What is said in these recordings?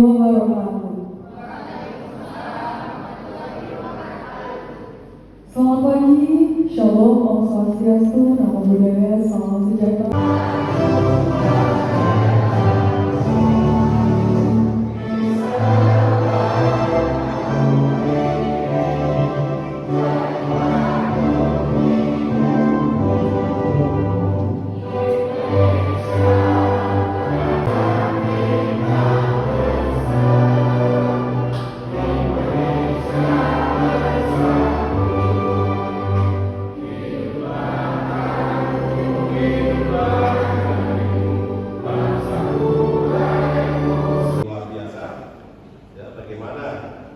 wabarakatuh. Selamat pagi, Shalom, Om Swastiastu, Namo Buddhaya, Salam Sejahtera.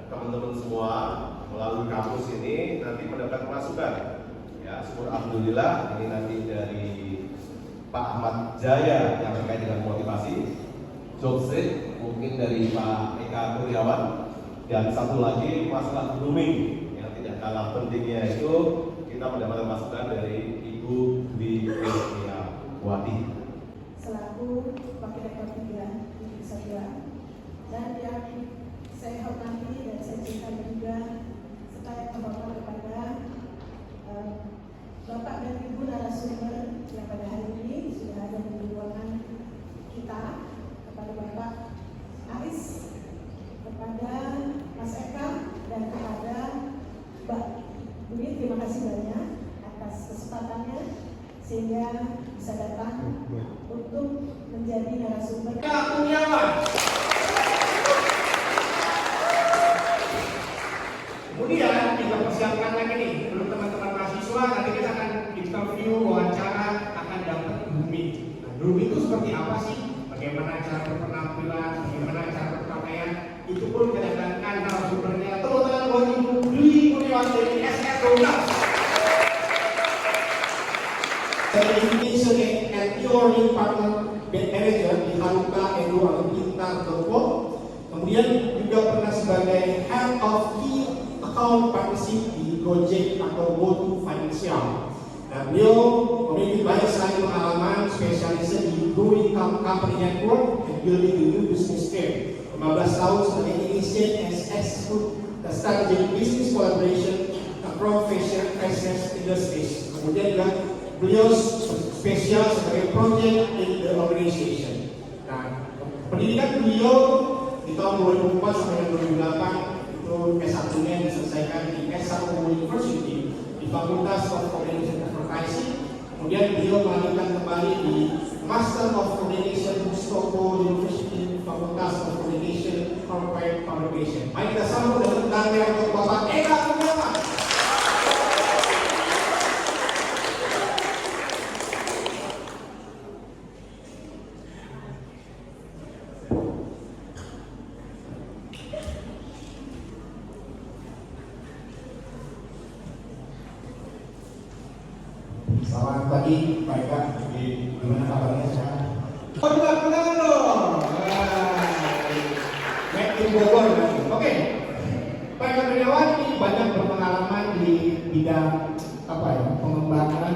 Teman-teman semua melalui kampus ini nanti mendapat masukan. Ya, syukur alhamdulillah ini nanti dari Pak Ahmad Jaya yang terkait dengan motivasi, Jobstreet mungkin dari Pak Eka Kurniawan, dan satu lagi masalah grooming yang tidak kalah pentingnya itu kita mendapatkan masukan dari Ibu Dwi Kurniawati selaku Wakil Rektor 3 Negeri Satya, dan yang saya hormati dan saya cintai juga serta yang terhormat kepada Bapak dan Ibu narasumber yang pada hari ini sudah ada di ruangan kita, kepada Bapak Aris, kepada Mas Eka, dan kepada Mbak Budi. Terima kasih banyak atas kesempatannya sehingga bisa datang untuk menjadi narasumber. Kemudian kita persiapkan lagi nih untuk teman-teman mahasiswa, nanti kita akan interview, wawancara, akan dapat grooming. Nah, grooming itu seperti apa sih? Bagaimana cara berpenampilan, bagaimana cara berpakaian, itu pun kita datangkan narasumbernya. Tepuk tangan buat Ibu Dwi Kurniawati dari SS12. Saya ini sebagai Learning Partner Manager di Haruka Edu Pintar.com. Kemudian juga pernah sebagai Head of Key Account Partnership di Gojek atau GoTo Financial. Nah, beliau memiliki banyak sekali pengalaman spesialisnya di growing company network and building the new business scale. 15 tahun sebagai initiate SS the strategic business collaboration across fashion industries. Kemudian juga beliau spesial sebagai project in the organization. Nah, pendidikan beliau di tahun 2004 sampai 2008 itu S1-nya diselesaikan di S1 University di Fakultas of Communication Advertising. Kemudian beliau melanjutkan kembali di Master of Communication Mustopo University Fakultas of Communication Corporate Communication. Mari kita sambut dengan tanda untuk Bapak Eka Kurniawan. Selamat pagi, Pak Eka. Gimana kabarnya sekarang? Oh, juga kenal dong. Make in Bogor. Oke. Pak Eka Kurniawan ini banyak berpengalaman di bidang pengembangan,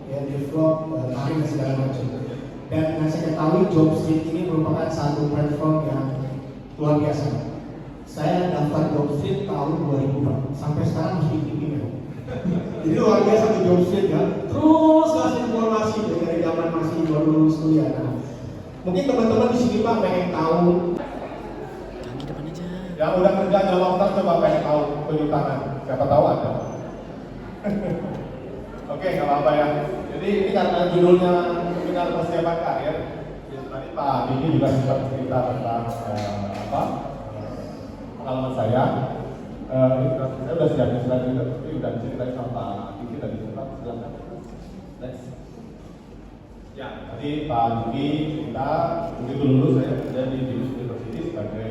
develop, marketing dan segala macam. Dan yang saya ketahui Jobstreet ini merupakan satu platform yang luar biasa. Saya daftar Jobstreet tahun 2000 sampai sekarang masih tinggi ya. Jadi luar biasa di Jobstreet ya. Terus kasih informasi dari zaman masih baru lulus kuliah. Nah, mungkin teman-teman di sini Pak pengen tahu. Yang udah kerja di Loktar coba pengen tahu tunjuk tangan. Siapa tahu ada. Oke, nggak apa-apa ya. Jadi ini karena judulnya webinar persiapan karir. Tadi Pak Dini juga sempat cerita tentang pengalaman saya. Saya udah siapin slide juga, tapi udah diceritain sama Pak Diki tadi. Silakan. Next. Ya, tadi Pak Diki cerita begitu lulus saya kerja di Binus University sebagai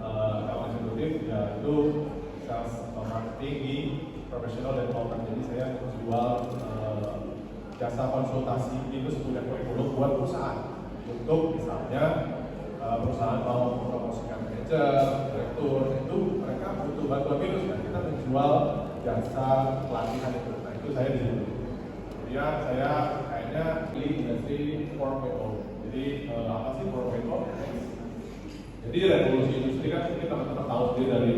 account executive, yaitu sales marketing di professional development. Jadi saya jual jasa konsultasi Binus dan kurikulum buat perusahaan. Untuk misalnya perusahaan mau mempromosikan manajer, direktur, itu mereka butuh bantuan Binus dan kita menjual jasa pelatihan itu. Nah itu saya di situ. Kemudian saya kayaknya di industri 4.0. Jadi apa sih 4.0? Jadi revolusi industri kan kita tahu sendiri dari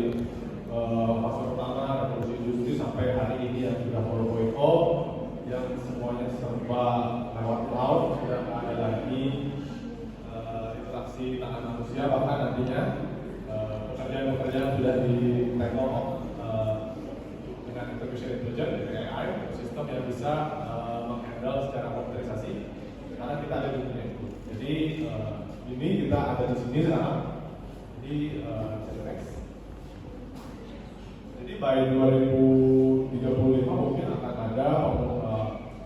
fase pertama revolusi industri sampai hari ini yang sudah 4.0 yang semuanya serba lewat cloud, sudah tidak ada lagi interaksi tangan manusia, bahkan nantinya pekerjaan-pekerjaan sudah di tackle dengan artificial intelligence, AI, sistem yang bisa menghandle secara komputerisasi, karena kita ada di dunia itu. Jadi ini kita ada di sini sekarang. Jadi next. Jadi by 2035 mungkin akan ada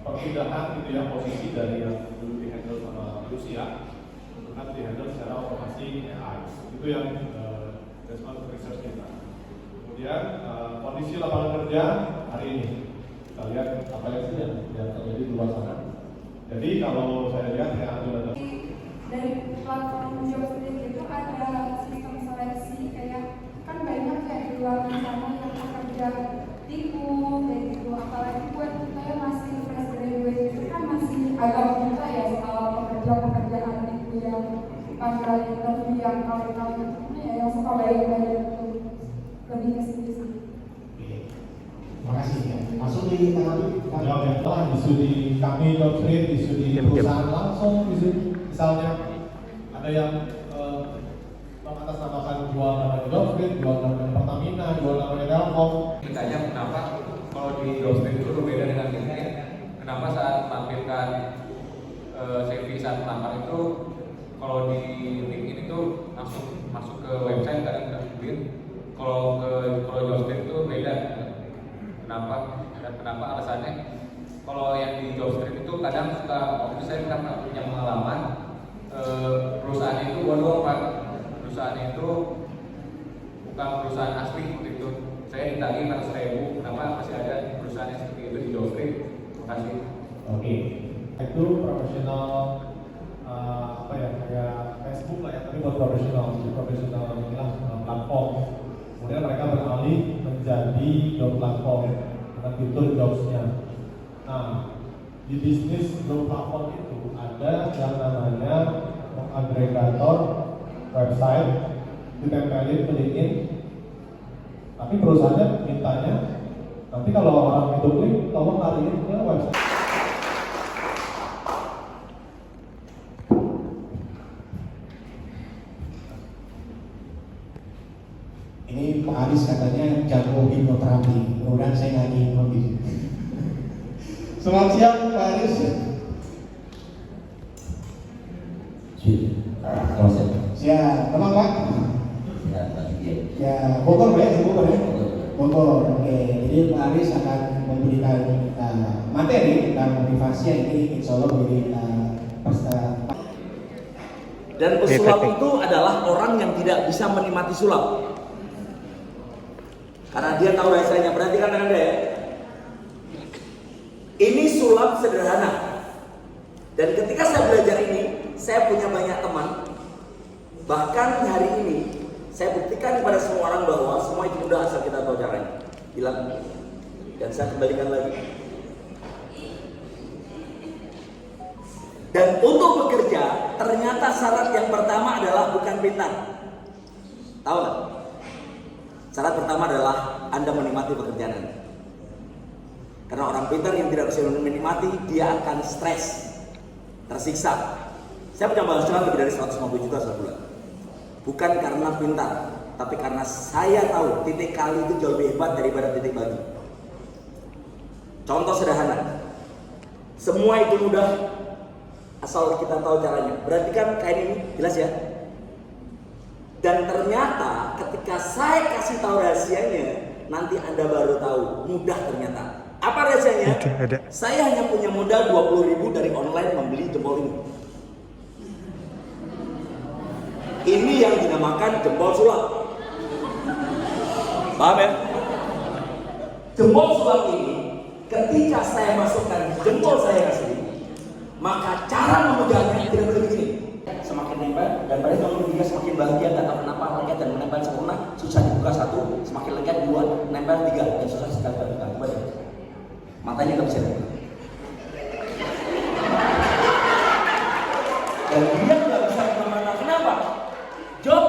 perpindahan gitu ya, posisi dari yang dulu dihandle sama manusia akan dihandle secara otomasi AI. Itu yang based research kita. Kemudian kondisi lapangan kerja hari ini kita lihat apa yang terjadi di luar sana. Jadi kalau saya lihat ya ada dari platform Jobstreet itu ada sistem seleksi, kayak kan banyak kayak di luar sana yang pekerja tipu kayak gitu, apalagi buat saya masih fresh graduate itu kan masih agak buta ya soal pekerjaan itu yang panggilan interview yang kali-kali itu ya yang suka bayar-bayar itu lebih ke sini sih. Terima kasih ya. Langsung di jawab yang telah isu di kami Jobstreet, isu di perusahaan langsung, isu misalnya ada yang mengatasnamakan jual namanya Jobstreet, jual namanya Pertamina, jual namanya Telkom. Ditanya kenapa kalau di Jobstreet itu berbeda dengan LinkedIn, kenapa saat tampilkan CV saat melamar itu kalau di LinkedIn itu langsung masuk ke website kadang nggak duit, kalau Jobstreet itu beda. Kenapa dan kenapa alasannya? Kalau yang di Jobstreet itu kadang suka waktu saya pernah punya pengalaman perusahaan itu bodoh Pak, perusahaan itu bukan perusahaan asli gitu. Saya ditagih 100.000, kenapa masih ada perusahaan yang seperti itu di Jobstreet? Terima kasih. Oke, itu profesional apa ya, kayak Facebook lah ya, tapi buat profesional inilah platform. Kemudian mereka beralih menjadi job platform dengan fitur jobsnya. Nah, di bisnis job platform itu ada yang namanya agregator website, ditempelin ke LinkedIn, tapi perusahaannya mintanya nanti kalau orang itu klik, tolong lariin ke website. Ini Pak Aris katanya jago hipnoterapi. Mudah-mudahan saya nggak hipnotis. Selamat siang Pak Aris. Selamat siang. Siap, teman Pak. Ya, Bogor Pak ya, Bogor ya. Bogor. Oke, jadi Pak Aris akan memberikan materi tentang motivasi yang ini insya Allah menjadi Dan pesulap itu adalah orang yang tidak bisa menikmati sulap. Karena dia tahu rasanya. Perhatikan Anda ya. Ini sulap sederhana. Dan ketika saya belajar ini, saya punya banyak teman. Bahkan hari ini, saya buktikan kepada semua orang bahwa semua itu mudah asal kita tahu caranya. Bilang. Dan saya kembalikan lagi. Dan untuk bekerja, ternyata syarat yang pertama adalah bukan pintar. Tahu nggak? Syarat pertama adalah Anda menikmati pekerjaan Anda. Karena orang pintar yang tidak bisa menikmati, dia akan stres, tersiksa. Saya punya penghasilan lebih dari 150 juta sebulan. Bukan karena pintar, tapi karena saya tahu titik kali itu jauh lebih hebat daripada titik bagi. Contoh sederhana, semua itu mudah asal kita tahu caranya. Berarti kan kain ini jelas ya. Dan ternyata ketika saya kasih tahu rahasianya, nanti Anda baru tahu, mudah ternyata. Apa rahasianya? Saya hanya punya modal 20.000 dari online membeli jempol ini. Ini yang dinamakan jempol sulap. Paham ya? Jempol sulap ini, ketika saya masukkan jempol saya asli, maka cara memegangnya tidak boleh begini. Semakin nempel dan pada tahun ketiga semakin bahagia, tak tahu kenapa lengket dan menempel sempurna. Susah dibuka satu, semakin lengket dua, nempel tiga, dan susah sekali dibuka. Coba matanya nggak bisa dibuka. Dan dia nggak bisa kemana-mana. Kenapa? Job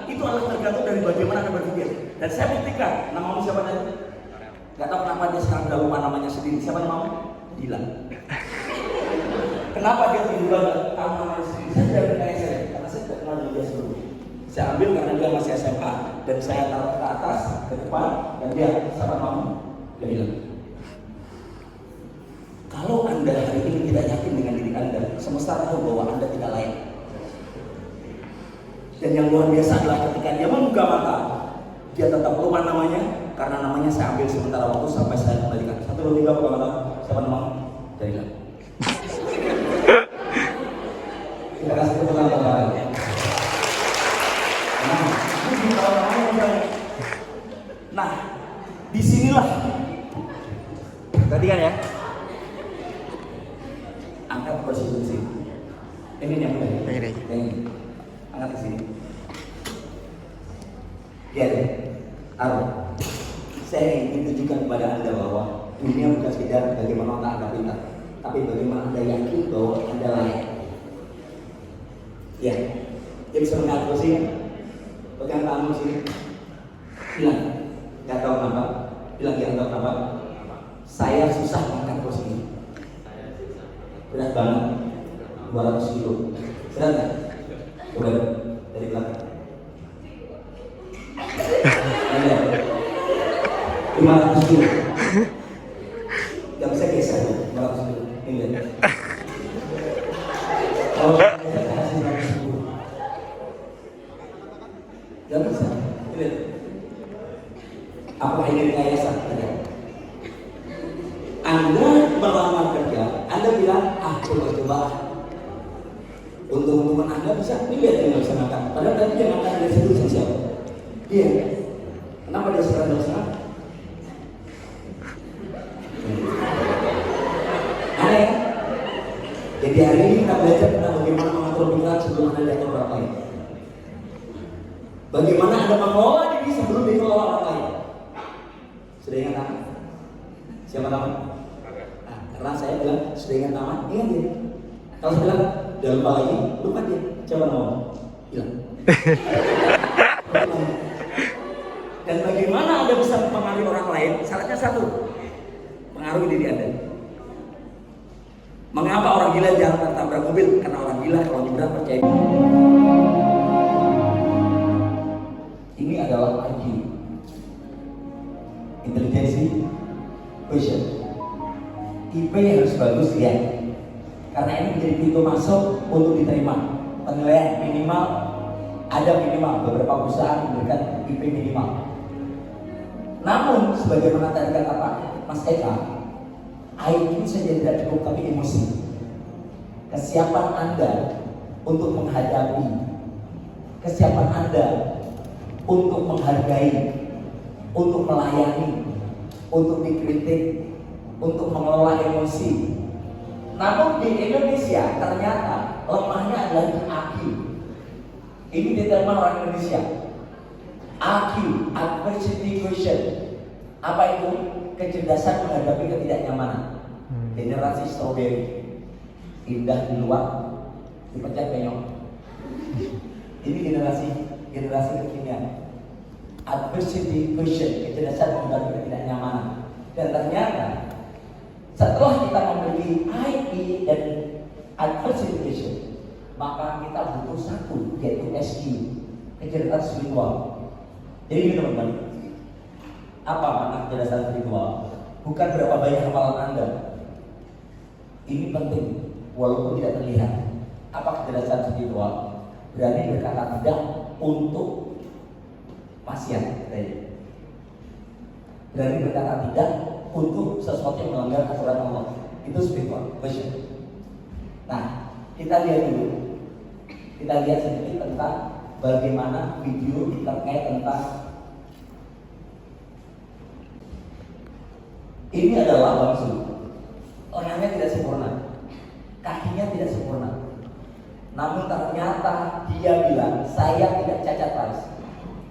itu adalah tergantung dari bagaimana Anda berpikir. Dan saya buktikan, namamu siapa tadi? Gak tahu kenapa dia sekarang udah lupa namanya sendiri. Siapa namamu? Dilan. Kenapa dia tiba-tiba tahu namanya sendiri? Saya tidak bertanya saya, karena saya tidak kenal dia sebelumnya. Saya ambil karena dia masih SMA dan saya taruh ke atas, ke depan, dan dia siapa namamu? Dia bilang. Kalau Anda hari ini tidak yakin dengan diri Anda, semesta tahu bahwa Anda tidak layak. Dan yang luar biasa adalah ketika dia membuka mata, dia tetap lupa namanya, karena namanya saya ambil sementara waktu sampai saya kembalikan. 1, 2, 3, buka mata. Siapa namamu? Jadilah. Terima kasih teman-teman. Nah, disinilah. Perhatikan ya. Angkat konstitusi. Ini yang mudah. Ini. Angkat ke sini. Lihat, taruh. Saya ingin tunjukkan kepada Anda bahwa dunia bukan sekedar bagaimana otak Anda pintar, tapi bagaimana Anda yakin bahwa Anda layak. Ya, dia bisa mengangkat kursi kan? Pegang tanganmu sini. Bilang, nggak tahu kenapa. Bilang dia nggak tahu kenapa. Saya susah mengangkat kursi ini. Berat banget, 200 kilo. Berat nggak? Coba dari belakang. 500 kilo. Gak bisa geser, 500 kilo. Ini lihat. Kalau saya kasih 500 kilo. Gak bisa. Ini lihat. Apa ini rekayasa? Anda melamar kerja, Anda bilang, coba. Untung-untungan Anda bisa, ini lihat dia nggak bisa ngangkat. Padahal tadi dia ngangkat dari situ siapa? Dia. Kenapa dia sekarang nggak bisa ngangkat? Aneh ya? Jadi hari ini kita belajar tentang bagaimana mengatur pikiran sebelum Anda diatur orang lain. Bagaimana Anda mengelola diri sebelum dikelola orang lain. Sudah ingat nama? Siapa nama? Nah, karena saya bilang sudah ingat nama, ingat dia. Kalau saya bilang udah lupa lagi, lupa dia. Coba nama, hilang. Dan bagaimana Anda bisa mempengaruhi orang lain? Syaratnya satu, pengaruhi diri Anda. Mengapa orang gila jangan tertabrak mobil? Karena orang gila kalau nyebrang percaya. Ini adalah IQ, intelijensi, quotient. IP harus bagus ya, karena ini menjadi pintu masuk untuk diterima. Penilaian minimal, ada minimal, beberapa perusahaan memberikan IP minimal. Namun sebagaimana tadi kata Pak Mas Eka, IQ saja tidak cukup, tapi emosi. Kesiapan Anda untuk menghadapi, kesiapan Anda untuk menghargai, untuk melayani, untuk dikritik, untuk mengelola emosi. Namun di Indonesia ternyata lemahnya adalah di IQ. Ini diterima orang Indonesia. IQ, adversity quotient. Apa itu? Kecerdasan menghadapi ketidaknyamanan. Generasi strawberry, indah di luar, dipecat penyok. Ini generasi kekinian. Adversity quotient, kecerdasan menghadapi ketidaknyamanan. Dan ternyata setelah kita memiliki IQ dan adversity quotient, maka kita butuh satu, yaitu SQ, kecerdasan spiritual. Jadi teman-teman, apa makna kecerdasan spiritual? Bukan berapa banyak hafalan Anda. Ini penting, walaupun tidak terlihat. Apa kecerdasan spiritual? Berani berkata tidak untuk maksiat. Berani berkata tidak untuk sesuatu yang melanggar aturan Allah. Itu spiritual quotient. Nah, kita lihat dulu. Kita lihat sedikit tentang bagaimana video terkait tentang ini adalah bangsu. Orangnya tidak sempurna, kakinya tidak sempurna. Namun ternyata dia bilang, saya tidak cacat Paris.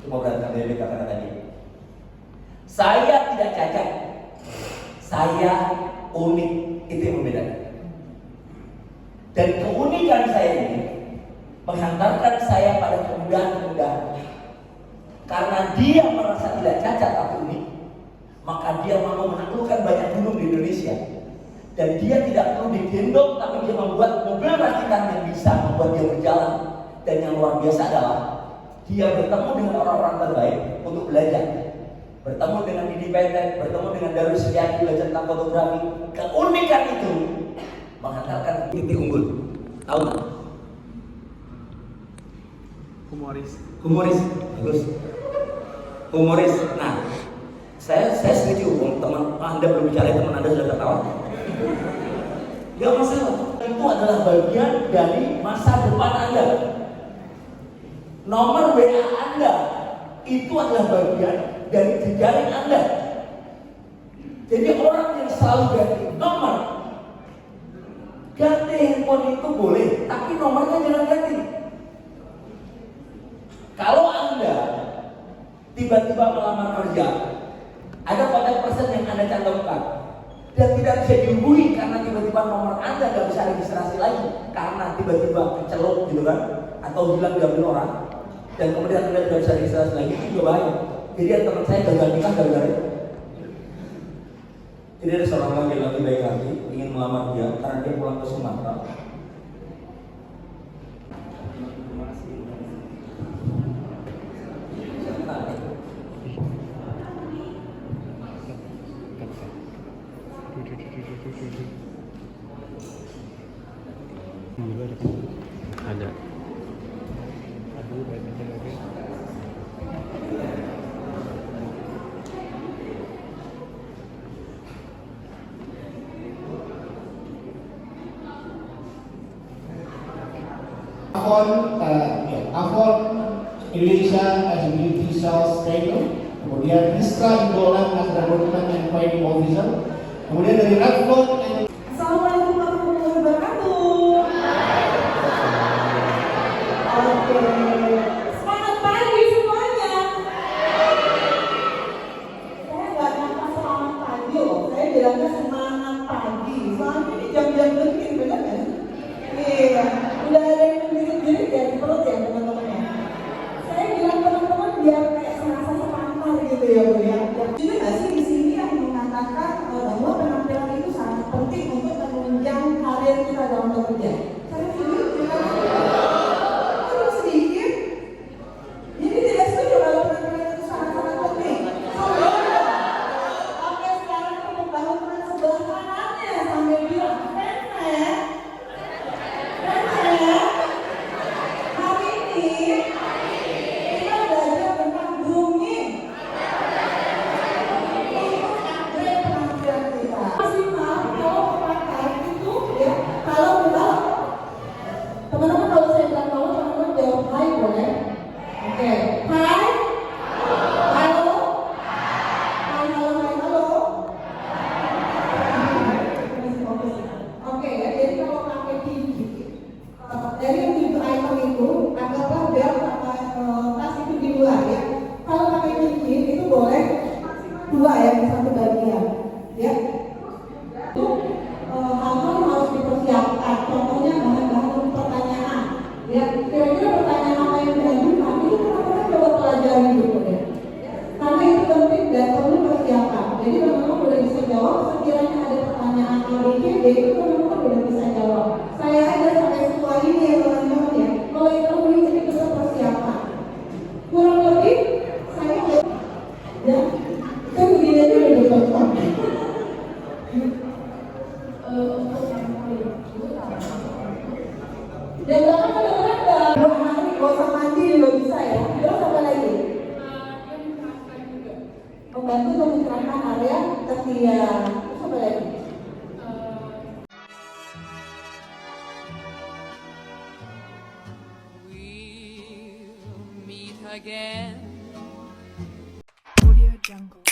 Cuma berangkat dari kata-kata dia. Saya tidak cacat, saya unik. Itu yang membedakan. Dan keunikan saya ini menghantarkan saya pada kemudahan-kemudahan Karena dia merasa tidak cacat tapi unik, maka dia mau menaklukkan banyak gunung di Indonesia. Dan dia tidak perlu digendong, tapi dia membuat mobil rakitan yang bisa membuat dia berjalan. Dan yang luar biasa adalah dia bertemu dengan orang-orang terbaik untuk belajar. Bertemu dengan Didi Petet, bertemu dengan Darus Setiaki, belajar tentang fotografi. Keunikan itu mengatakan titik unggul. Tahu nggak? Humoris, bagus. Humoris. Nah, saya setuju. Teman Anda berbicara, teman Anda sudah tertawa. Gak masalah. Itu adalah bagian dari masa depan Anda. Nomor WA Anda itu adalah bagian dari jejaring Anda. Jadi orang yang selalu ganti nomor, ganti handphone itu boleh, tapi nomornya jangan ganti. Kalau Anda tiba-tiba melamar kerja, ada kontak person yang Anda cantumkan dan tidak bisa dihubungi karena tiba-tiba nomor Anda nggak bisa registrasi lagi karena tiba-tiba kecelok gitu kan, atau hilang diambil orang, dan kemudian Anda tidak bisa registrasi lagi, itu juga bahaya. Jadi ada teman saya gagal nikah gara-gara itu. Jadi ada seorang laki-laki baik hati ingin melamar dia karena dia pulang ke Sumatera. Ada. Avon Indonesia as a beauty sales trainer, kemudian Isra Dolan as a recruitment and training officer, kemudian dari Redford and Assalamualaikum warahmatullahi wabarakatuh. Oke, semangat pagi semuanya. Saya nggak nyangka semangat pagi loh. Saya bilangnya semangat pagi. Soalnya ini jam-jam begini, bener kan? Iya, udah ada yang menjerit-jerit ya di perut ya teman-teman ya. Saya bilang teman-teman biar kayak serasa sepantar gitu ya Bu ya. Juga nggak sih di sini yang mengatakan bahwa penampilan itu sangat penting untuk menunjang karir kita dalam bekerja. Saya setuju dengan itu sedikit. Jadi tidak setuju kalau penampilan itu sangat-sangat penting. Oke, sekarang tepuk tangan teman sebelah kanannya sambil bilang keren ya. Hari ini kita belajar tentang grooming untuk upgrade penampilan kita. Maksimal kalau pakai itu ya, kalau enggak teman-teman kalau saya bilang kalau teman-teman jawab hai boleh? Oke, hai, halo, halo. Oke ya, jadi kalau pakai tinggi dari tujuh item itu, anggaplah bel sama tas itu di luar ya. Kalau pakai cincin itu boleh dua ya di satu bagian, ya. Itu hal-hal yang harus dipersiapkan. Contohnya bahan-bahan untuk pertanyaan, ya. Kira-kira pertanyaan apa yang diajukan itu teman-teman coba pelajari dulu ya. Karena itu penting dan perlu persiapan. Jadi teman-teman boleh bisa jawab. Sekiranya ada pertanyaan A, B, C, D itu teman-teman boleh bisa jawab. Saya ada sampai sekolah ini ya teman-teman ya. Kalau itu boleh jadi bisa persiapan. Kurang lebih saya ya kan begini aja udah betul. Dan bahkan kadang-kadang nggak mandi, nggak usah mandi juga bisa ya. Terus apa lagi? Membantu mencerahkan area kesian. Terus apa lagi? We'll meet again. Audio Jungle.